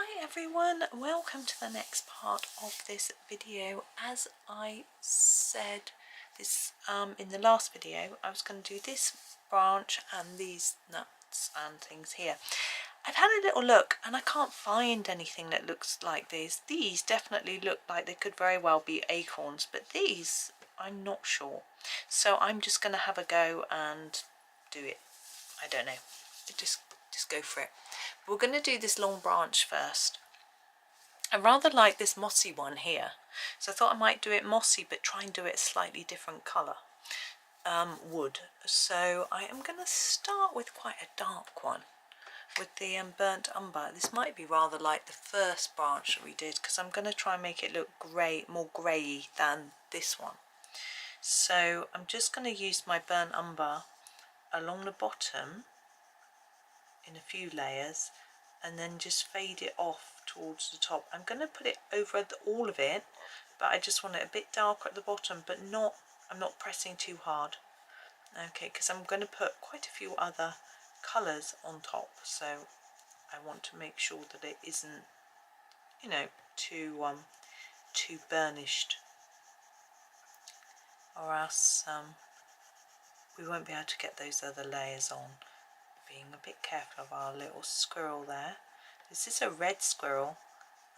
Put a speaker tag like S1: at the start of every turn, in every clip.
S1: Hi everyone, welcome to the next part of this video. As I said this in the last video, I was going to do this branch and these nuts and things here. I've had a little look and I can't find anything that looks like these. These definitely look like they could very well be acorns, but these I'm not sure. So I'm just going to have a go and do it. I don't know. Just go for it. We're going to do this long branch first. I rather like this mossy one here, so I thought I might do it mossy but try and do it a slightly different colour wood. So I am going to start with quite a dark one with the burnt umber. This might be rather like the first branch that we did because I'm going to try and make it look grey, more grey than this one. So I'm just going to use my burnt umber along the bottom in a few layers and then just fade it off towards the top. I'm going to put it over all of it, but I just want it a bit darker at the bottom, but I'm not pressing too hard. Okay, because I'm going to put quite a few other colours on top, so I want to make sure that it isn't, you know, too burnished, or else we won't be able to get those other layers on. Being a bit careful of our little squirrel there. This is a red squirrel.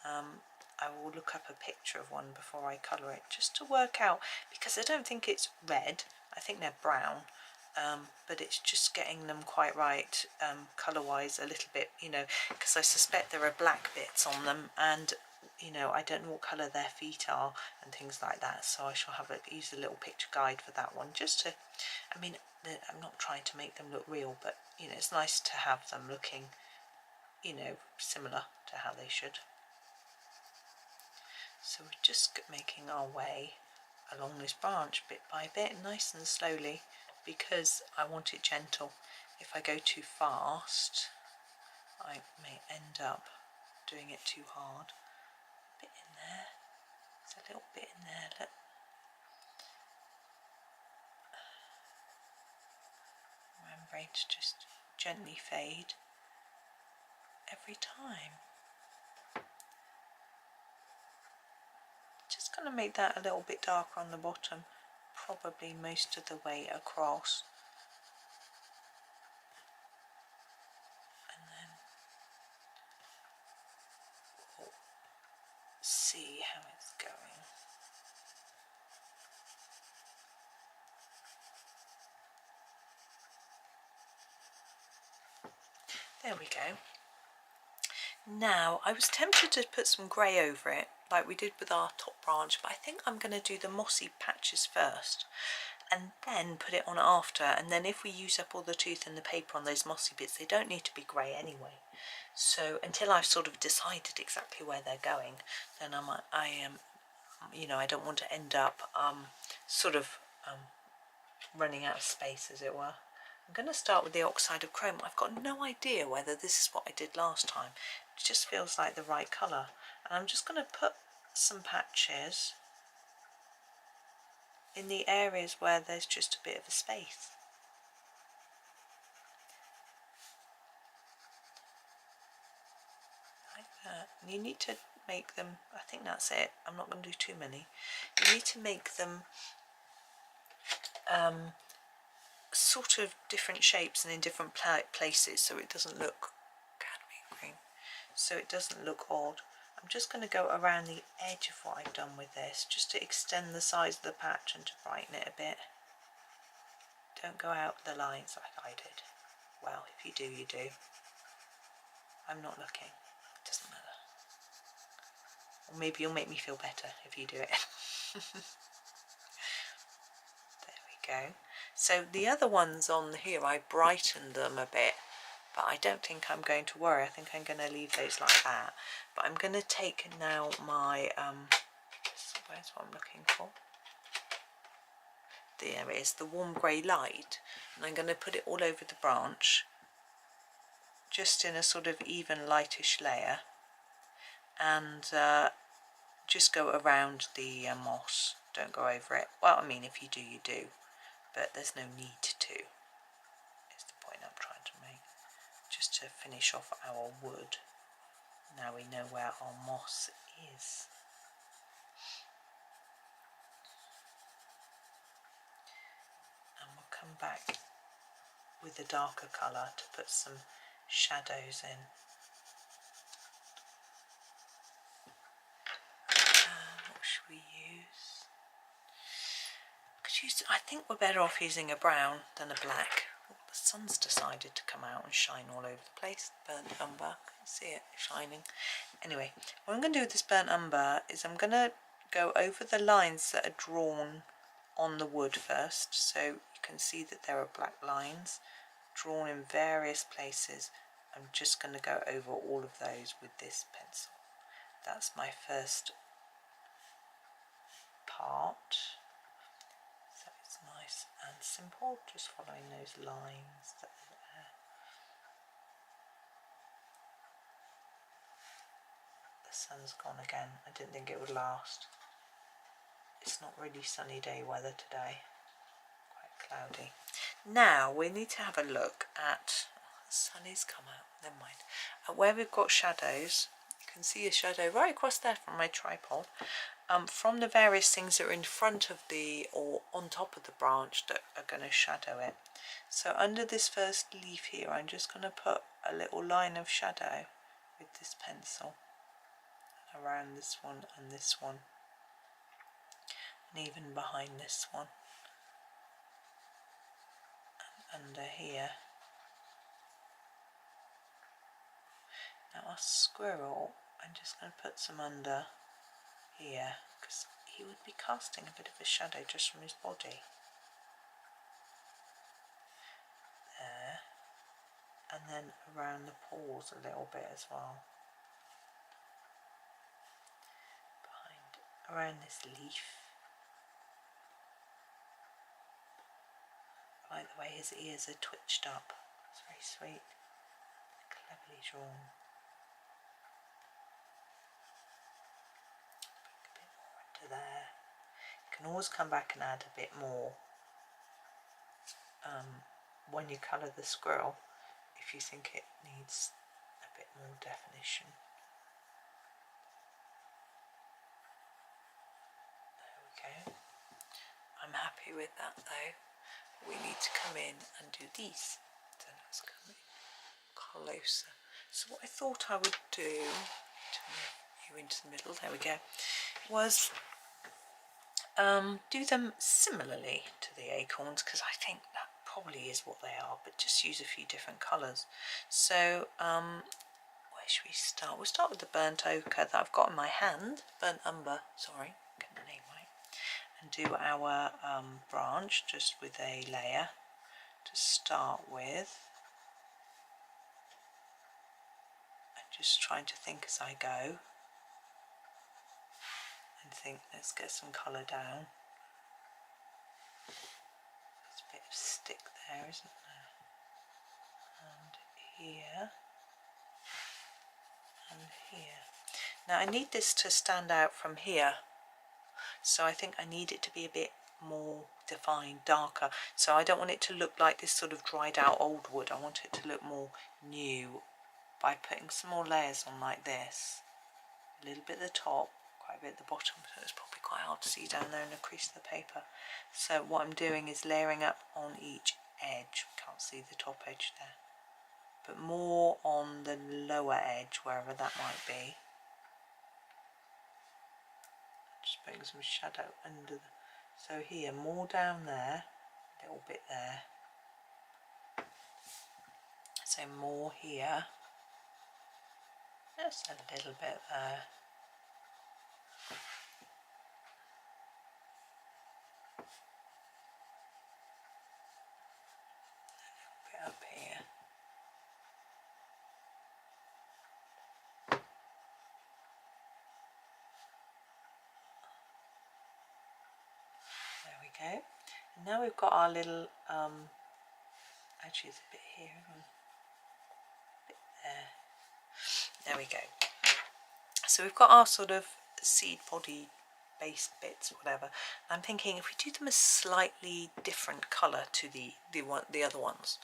S1: I will look up a picture of one before I colour it, just to work out, because I don't think it's red, I think they're brown, but it's just getting them quite right colour wise a little bit, you know, because I suspect there are black bits on them, and you know, I don't know what colour their feet are and things like that, so I shall have use a little picture guide for that one, just to, I mean, I'm not trying to make them look real, but you know, it's nice to have them looking, you know, similar to how they should. So we're just making our way along this branch bit by bit, nice and slowly, because I want it gentle. If I go too fast, I may end up doing it too hard. A bit in there, there's a little bit in there, look. Remembering to just gently fade every time. Just going to make that a little bit darker on the bottom, probably most of the way across. And then we'll see how it's going. There we go. Now, I was tempted to put some grey over it, like we did with our top branch, but I think I'm going to do the mossy patches first, and then put it on after, and then if we use up all the tooth and the paper on those mossy bits, they don't need to be grey anyway. So, until I've sort of decided exactly where they're going, then you know, I don't want to end up running out of space, as it were. I'm going to start with the oxide of chrome. I've got no idea whether this is what I did last time. It just feels like the right colour. And I'm just going to put some patches in the areas where there's just a bit of a space. Like that. And you need to make them, I think that's it. I'm not going to do too many. You need to make them sort of different shapes and in different places, so it doesn't look cadmium green, so it doesn't look odd. I'm just going to go around the edge of what I've done with this, just to extend the size of the patch and to brighten it a bit. Don't go out the lines like I did. Well, if you do, you do. I'm not looking. It doesn't matter. Or maybe you'll make me feel better if you do it. There we go. So the other ones on here, I brightened them a bit, but I don't think I'm going to worry. I think I'm going to leave those like that. But I'm going to take now my, where's what I'm looking for? There it is, the warm grey light. And I'm going to put it all over the branch, just in a sort of even lightish layer. And just go around the moss. Don't go over it. Well, I mean, if you do, you do. But there's no need to, is the point I'm trying to make. Just to finish off our wood. Now we know where our moss is. And we'll come back with a darker colour to put some shadows in. What should we use? I think we're better off using a brown than a black. Oh, the sun's decided to come out and shine all over the place. Burnt umber, I can see it shining. Anyway, what I'm going to do with this burnt umber is I'm going to go over the lines that are drawn on the wood first, so you can see that there are black lines drawn in various places. I'm just going to go over all of those with this pencil. That's my first part. So it's nice and simple, just following those lines that are there. The sun's gone again. I didn't think it would last. It's not really sunny day weather today, quite cloudy. Now we need to have a look at, the sun has come out, never mind, where we've got shadows. You can see a shadow right across there from my tripod, from the various things that are in front of the, or on top of the branch that are going to shadow it. So under this first leaf here, I'm just going to put a little line of shadow with this pencil around this one and this one, and even behind this one, and under here. Now our squirrel, I'm just going to put some under here, because he would be casting a bit of a shadow just from his body. There. And then around the paws a little bit as well. Around this leaf. I like the way his ears are twitched up. It's very sweet. Cleverly drawn. Bring a bit more into there. You can always come back and add a bit more when you colour the squirrel, if you think it needs a bit more definition. Okay, I'm happy with that though. We need to come in and do these. So let's come in closer. So what I thought I would do, to move you into the middle, there we go, was do them similarly to the acorns, because I think that probably is what they are, but just use a few different colours. So where should we start? We'll start with the burnt ochre that I've got in my hand, burnt umber, sorry, get the name right, and do our branch just with a layer to start with. I'm just trying to think as I go and think, let's get some colour down. There's a bit of stick there, isn't there? And here and here. Now I need this to stand out from here, so I think I need it to be a bit more defined, darker. So I don't want it to look like this sort of dried out old wood. I want it to look more new by putting some more layers on like this. A little bit at the top, quite a bit at the bottom, so it's probably quite hard to see down there in the crease of the paper. So what I'm doing is layering up on each edge. Can't see the top edge there, but more on the lower edge, wherever that might be. Just putting some shadow under the, so here, more down there, a little bit there. So more here, just a little bit there. A little bit up here. There we go. And now we've got our little, actually it's a bit here, a bit there. There we go. So we've got our sort of seed body base bits, whatever. I'm thinking if we do them a slightly different colour to the other ones.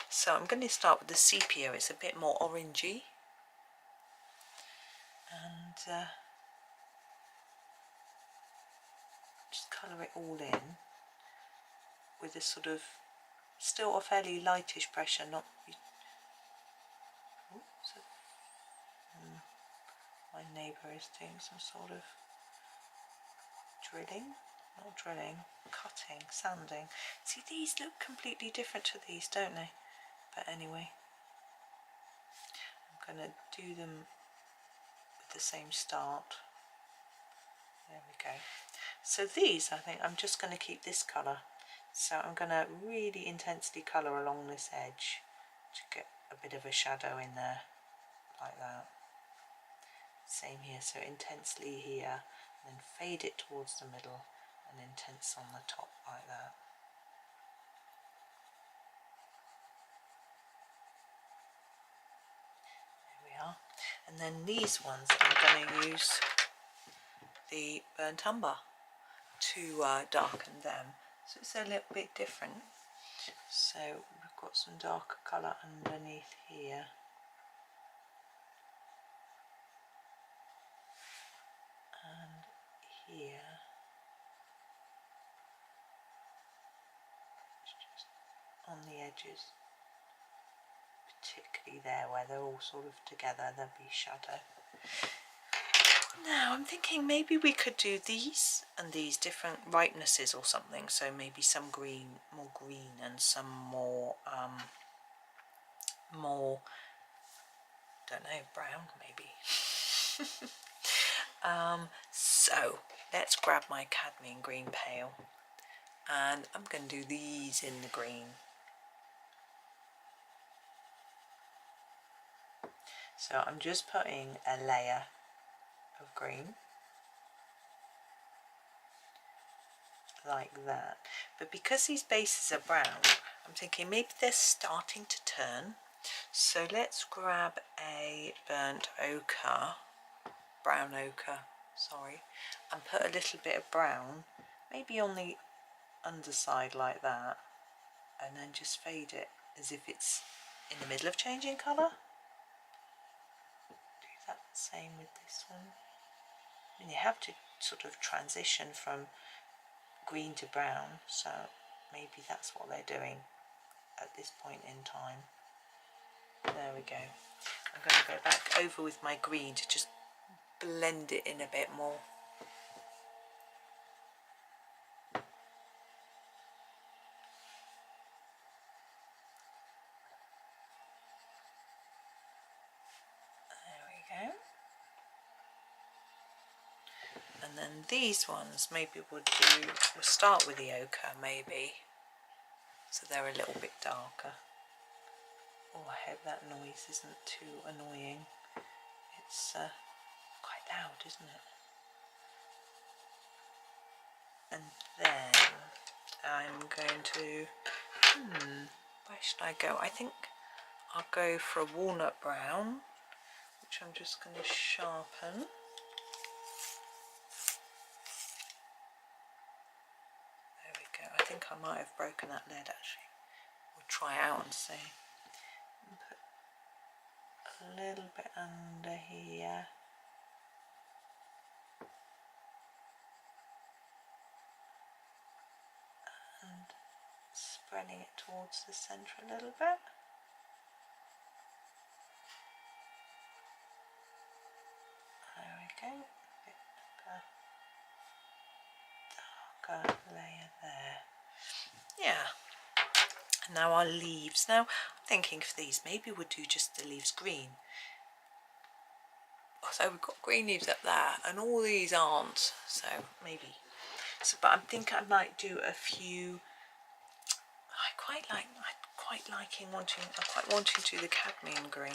S1: So I'm going to start with the sepia. It's a bit more orangey. and just colour it all in with a sort of still a fairly lightish pressure, not my neighbour is doing some sort of drilling, not drilling, cutting, sanding. See, these look completely different to these, don't they? But anyway, I'm going to do them with the same start. There we go. So these, I think I'm just going to keep this colour. So I'm going to really intensely colour along this edge to get a bit of a shadow in there, like that. Same here, so intensely here, and then fade it towards the middle, and intense on the top, like that. There we are. And then these ones, I'm going to use the burnt umber to darken them, so it's a little bit different. So we've got some darker colour underneath here. And here. It's just on the edges. Particularly there where they're all sort of together, there'll be shadow. Now I'm thinking maybe we could do these and these different ripenesses or something, so maybe some green, more green, and some more don't know, brown maybe. So let's grab my cadmium green pail, and I'm going to do these in the green. So I'm just putting a layer of green like that, but because these bases are brown, I'm thinking maybe they're starting to turn, so let's grab a burnt ochre, brown ochre, sorry, and put a little bit of brown maybe on the underside like that, and then just fade it as if it's in the middle of changing colour. Do that same with this one. I mean, you have to sort of transition from green to brown, so maybe that's what they're doing at this point in time. There we go. I'm going to go back over with my green to just blend it in a bit more. There we go. And then these ones maybe we'll start with the ochre maybe, so they're a little bit darker. Oh, I hope that noise isn't too annoying. It's quite loud, isn't it? And then I'm going to, where should I go? I think I'll go for a walnut brown, which I'm just going to sharpen. There we go. I think I might have broken that lid actually. We'll try it out and see. And put a little bit under here. And spreading it towards the centre a little bit. There we go. A bit of a darker layer there. Yeah. And now our leaves. Now I'm thinking for these, maybe we'll do just the leaves green. So we've got green leaves up there, and all these aren't. So maybe. So, but I'm thinking I might do a few. I'm quite wanting to do the cadmium green,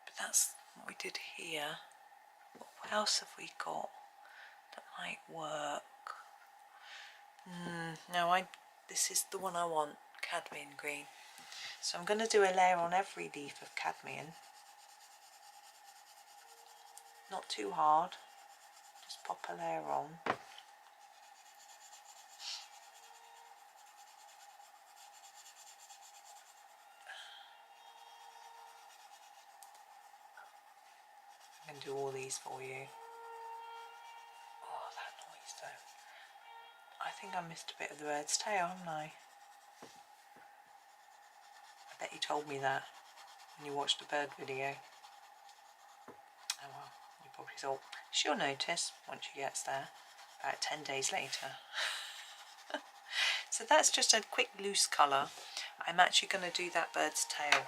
S1: but that's what we did here. What else have we got that might work? No, this is the one I want, cadmium green. So I'm going to do a layer on every leaf of cadmium. Not too hard, just pop a layer on. I'm can do all these for you. Oh, that noise though. I think I missed a bit of the bird's tail, haven't I? I bet you told me that when you watched the bird video. Oh well, you probably thought, she'll notice once she gets there, about 10 days later. So that's just a quick loose colour. I'm actually going to do that bird's tail.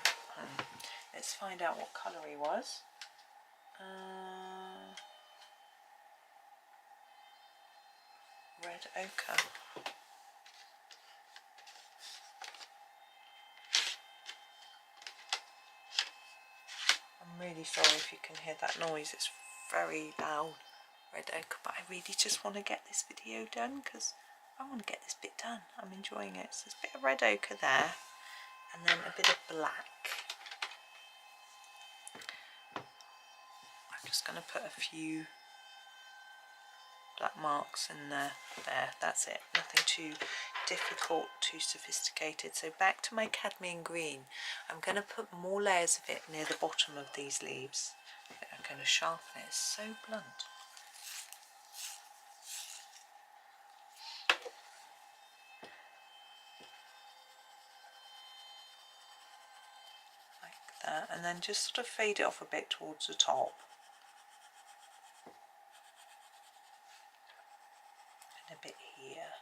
S1: Let's find out what colour he was. Red ochre. I'm really sorry if you can hear that noise, it's very loud. Red ochre, but I really just want to get this video done because I want to get this bit done. I'm enjoying it. So there's a bit of red ochre there and then a bit of black. I'm just going to put a few black marks in there. There, that's it. Nothing too difficult, too sophisticated. So back to my cadmium green. I'm going to put more layers of it near the bottom of these leaves. I'm going to sharpen it. It's so blunt. Like that. And then just sort of fade it off a bit towards the top. And a bit here.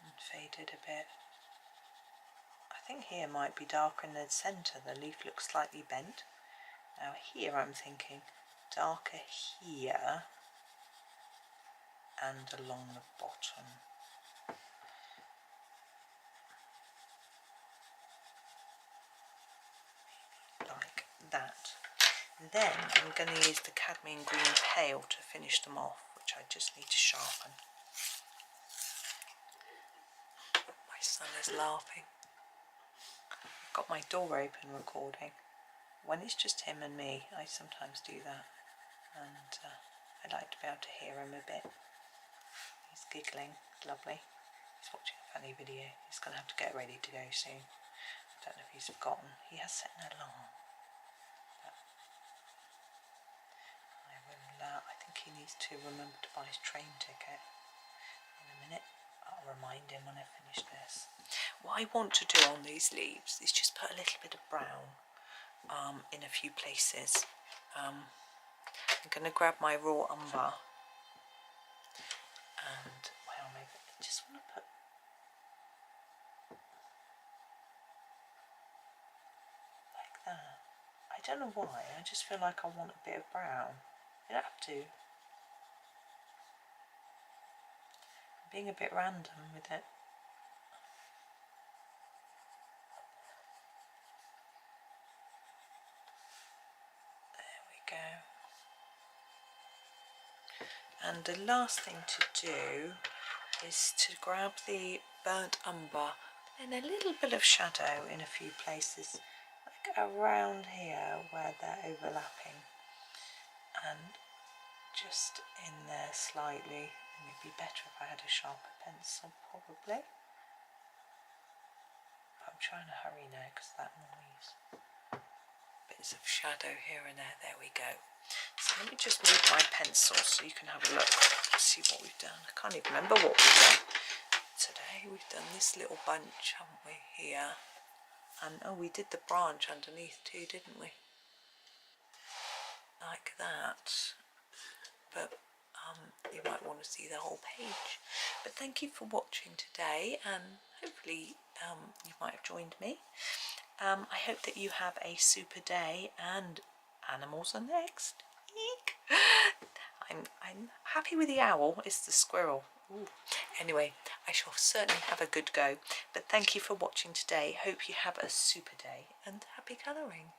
S1: And fade it a bit. I think here might be darker in the centre. The leaf looks slightly bent. Now here I'm thinking darker here and along the bottom. Like that. Then I'm going to use the cadmium green pale to finish them off, which I just need to sharpen. My son is laughing. I've got my door open recording. When it's just him and me, I sometimes do that, and I like to be able to hear him a bit. He's giggling, lovely. He's watching a funny video. He's going to have to get ready to go soon. I don't know if he's forgotten. He has set an alarm. But I think he needs to remember to buy his train ticket in a minute. I'll remind him when I finish this. What I want to do on these leaves is just put a little bit of brown in a few places. I'm going to grab my raw umber and, well, maybe I just want to put like that. I don't know why, I just feel like I want a bit of brown. You don't have to. I'm being a bit random with it. And the last thing to do is to grab the burnt umber and a little bit of shadow in a few places, like around here where they're overlapping, and just in there slightly. It would be better if I had a sharper pencil, probably. I'm trying to hurry now because that noise. Bits of shadow here and there. There we go. So let me just move my pencil so you can have a look, see what we've done. I can't even remember what we've done today. We've done this little bunch, haven't we, here? And oh, we did the branch underneath too, didn't we? Like that. But you might want to see the whole page. But thank you for watching today, and hopefully you might have joined me. I hope that you have a super day, and animals are next. Eek. I'm happy with the owl. It's the squirrel. Ooh. Anyway, I shall certainly have a good go. But thank you for watching today. Hope you have a super day, and happy colouring.